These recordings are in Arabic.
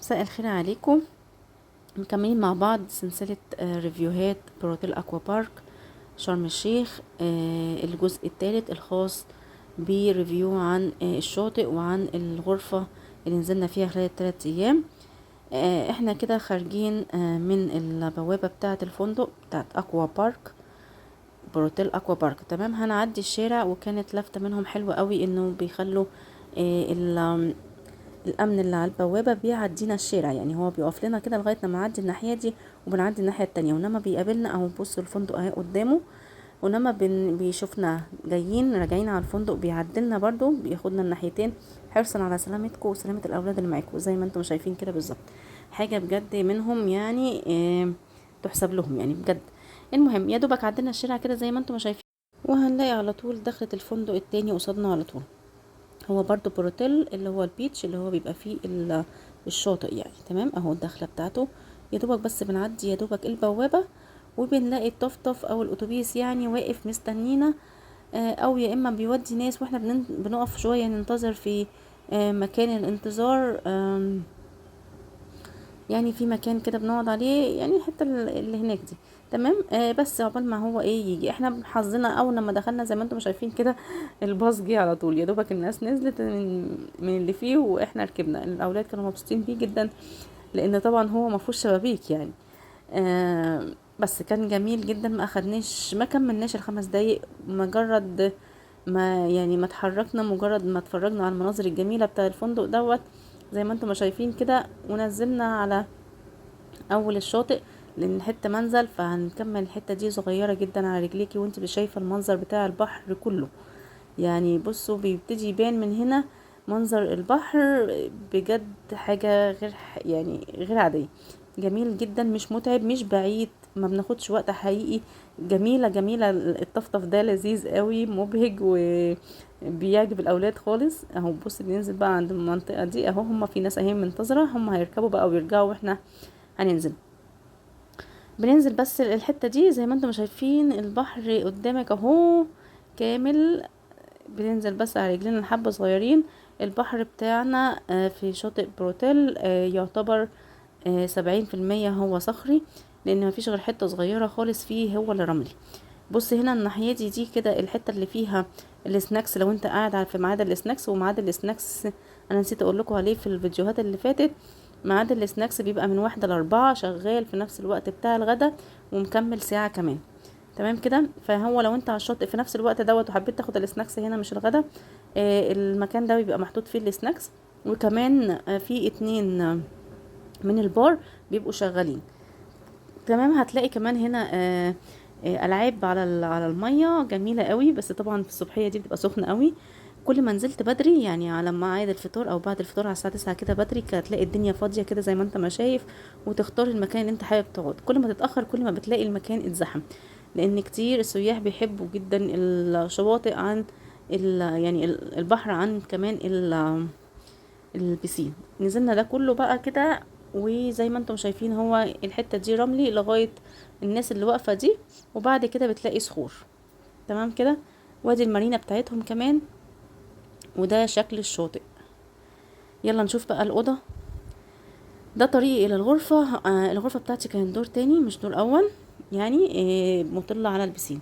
مساء الخير عليكم. مكملين مع بعض سلسلة ريفيوهات بروتيل اكوا بارك شرم الشيخ، الجزء الثالث الخاص بريفيو عن الشاطئ وعن الغرفة اللي نزلنا فيها خلال ال3 ايام. احنا كده خارجين من البوابة بتاعة الفندق بتاعة اكوا بارك بروتيل اكوا بارك. تمام، هنعدي الشارع، وكانت لفتة منهم حلوة قوي انه بيخلوا الامن اللي على البوابه بيعدينا الشارع، يعني هو بيقف لنا كده لغايه لما نعدي الناحيه دي وبنعدي الناحيه التانية، ونما بيقابلنا اهو بصوا الفندق اهي قدامه، ونما بيشوفنا جايين راجعين على الفندق بيعدلنا برضو، بياخدنا الناحيتين حرصا على سلامتكم وسلامه الاولاد اللي معاكم زي ما انتم شايفين كده بالظبط. حاجه بجد منهم يعني تحسب لهم يعني بجد. المهم يا دوبك عدلنا الشارع كده زي ما انتم شايفين، وهنلاقي على طول دخلة الفندق التاني قصادنا على طول. هو برضو بروتيل اللي هو البيتش اللي هو بيبقى فيه الشاطئ يعني. تمام، اهو الدخله بتاعته. يا دوبك بس بنعدي يا دوبك البوابه وبنلاقي الطفطف او الاتوبيس يعني واقف مستنينا، او يا اما بيودي ناس واحنا بنقف شويه ننتظر في مكان الانتظار. يعني في مكان كده بنقعد عليه، يعني الحته اللي هناك دي. تمام، بس عقبال ما هو يجي احنا حظنا اول لما دخلنا زي ما انتم شايفين كده الباص جه على طول، يا دوبك الناس نزلت من اللي فيه واحنا ركبنا. الاولاد كانوا مبسوطين بيه جدا لان طبعا هو ما فيهوش شبابيك يعني. بس كان جميل جدا، ما كملناش ال5 دقايق، مجرد ما يعني ما اتحركنا، مجرد ما اتفرجنا على المناظر الجميله بتاع الفندق دوت زي ما انتم شايفين كده، ونزلنا على اول الشاطئ لان حته منزل، فهنكمل الحته دي صغيره جدا على رجليكي وانت شايفه المنظر بتاع البحر كله. يعني بصوا بيبتدي يبان من هنا منظر البحر، بجد حاجه يعني غير عاديه. جميل جدا، مش متعب مش بعيد، ما بناخدش وقت حقيقي. جميله الطفطف ده لذيذ قوي مبهج وبيعجب الاولاد خالص. اهو بص بننزل بقى عند المنطقه دي، اهو هما في ناس اهي منتظره، هما هيركبوا بقى ويرجعوا واحنا هننزل. بننزل بس الحتة دي زي ما انتم شايفين البحر قدامك اهو كامل. بننزل بس على رجلنا حبة صغيرين. البحر بتاعنا في شاطئ بروتيل يعتبر 70% هو صخري، لان مفيش غير حتة صغيرة خالص فيه هو اللي رملي. بص هنا الناحية دي كده الحتة اللي فيها السناكس، لو انت قاعد في ميعاد السناكس، وميعاد السناكس انا نسيت اقول لكم عليه في الفيديوهات اللي فاتت. ميعاد السناكس بيبقى من 1 ل4 شغال في نفس الوقت بتاع الغدا ومكمل ساعة كمان. تمام كده، فهو لو انت على الشاطئ في نفس الوقت دوت وحبيت تاخد السناكس هنا مش الغدا، المكان ده بيبقى محطوط فيه السناكس، وكمان في 2 من البار بيبقوا شغالين. تمام، هتلاقي كمان هنا العاب على الميه جميله قوي، بس طبعا في الصبحيه دي بتبقى سخنه قوي. كل ما نزلت بدري يعني على ميعاد الفطار او بعد الفطار على الساعه 9 كده بدري، هتلاقي الدنيا فاضيه كده زي ما انت ما شايف، وتختار المكان اللي انت حابب تقعد. كل ما تتاخر كل ما بتلاقي المكان اتزحم، لان كتير السياح بيحبوا جدا الشواطئ عن يعني البحر عن كمان البسين. نزلنا ده كله بقى كده، وزي ما انتم شايفين هو الحتة دي رملي لغاية الناس اللي واقفة دي، وبعد كده بتلاقي صخور. تمام كده، وادي المارينا بتاعتهم كمان، وده شكل الشاطئ. يلا نشوف بقى الأوضة. ده طريقي الى الغرفة. الغرفة بتاعتي كانت دور تاني مش دور اول، يعني مطلة على البسين.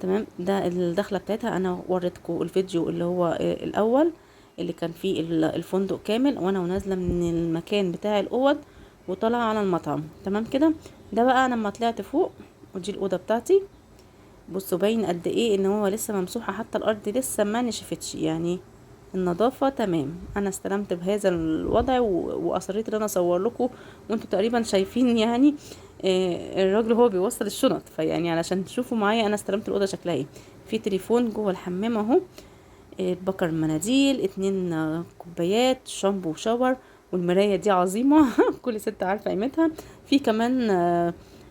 تمام، ده الدخلة بتاعتها انا وريتكم الفيديو اللي هو الاول اللي كان فيه الفندق كامل، وانا ونازلة من المكان بتاع الاوض وطالعة على المطعم. تمام كده، ده بقى انا لما طلعت فوق، ودي الاوضة بتاعتي. بصوا باين قد ايه ان هو لسه ممسوحة، حتى الارض لسه ما نشفتش يعني، النظافة تمام. انا استلمت بهذا الوضع واصريت ان انا اصور لكم، وانتوا تقريبا شايفين يعني الراجل هو بيوصل الشنط، فيعني علشان تشوفوا معايا انا استلمت الاوضه شكلها ايه. في تليفون جوه الحمام اهو، بكر مناديل، 2 كوبايات شامبو وشاور، والمرايه دي عظيمه كل ست عارفه قيمتها. في كمان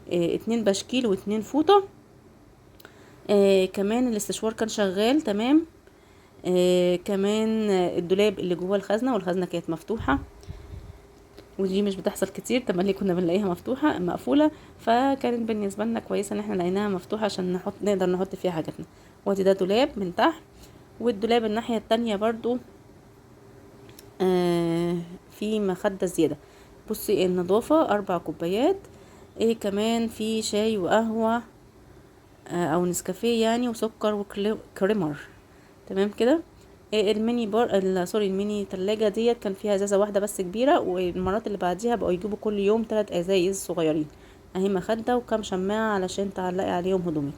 2 بشكيل و2 فوطه. كمان الاستشوار كان شغال تمام. كمان الدولاب اللي جوه الخزنه، والخزنه كانت مفتوحه، ودي مش بتحصل كتير، تملي كنا بنلاقيها مفتوحه مقفوله، فكانت بالنسبه لنا كويسه ان احنا لقيناها مفتوحه عشان نقدر نحط فيها حاجاتنا. وادي ده دولاب من تحت، والدولاب الناحيه التانية برضو في مخده زياده. بصي النظافة 4 كوبايات. ايه كمان في شاي وقهوة او نسكافيه يعني، وسكر وكريمر. تمام كده. إيه الميني بار سوري الميني تلاجة ديت كان فيها ازازة واحدة بس كبيرة، والمرات اللي بعديها بقوا يجيبوا كل يوم 3 ازايز صغيرين. اهي مخدة وكام شماعة علشان تعلقي عليهم هدومك.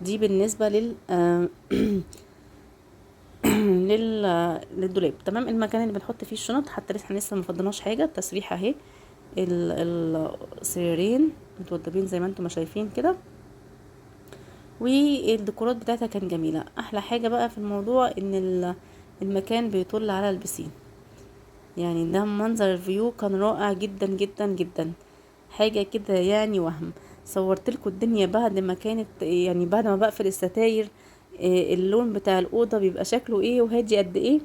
دي بالنسبة لل للدولاب. تمام. المكان اللي بنحط فيه الشنط، حتى لسه ما فضلناش حاجة. التسريحة اهي، السريرين متوضبين زي ما انتم ما شايفين كده، والديكورات بتاعتها كان جميلة. احلى حاجة بقى في الموضوع ان المكان بيطل على البسين، يعني ده منظر الفيو كان رائع جدا جدا جدا. حاجة كده يعني وهم. صورت لكم الدنيا بعد ما كانت، يعني بعد ما بقفل الستاير، اللون بتاع الأوضة بيبقى شكله ايه وهادي قد ايه.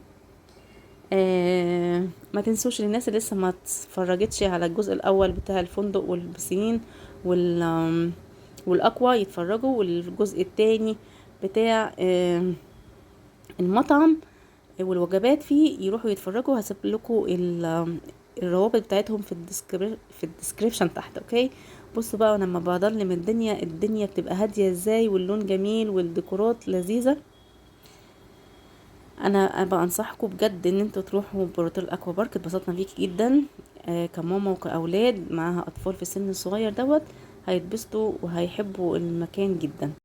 ما تنسوش للناس اللي لسه ما اتفرجتش على الجزء الاول بتاع الفندق والبسين والاكوا يتفرجوا، والجزء التاني بتاع المطعم والوجبات فيه يروحوا يتفرجوا. هسيب لكم الروابط بتاعتهم في الديسكريبشن تحت. اوكي. بصوا بقى لما بضلم الدنيا بتبقى هاديه ازاي، واللون جميل والديكورات لذيذه. انا بنصحكم بجد ان انتوا تروحوا بروتيل اكوا بارك. اتبسطنا بيكي جدا كماما وكاولاد معاها اطفال في السن الصغير دوت. هيتبسطوا وهيحبوا المكان جدا.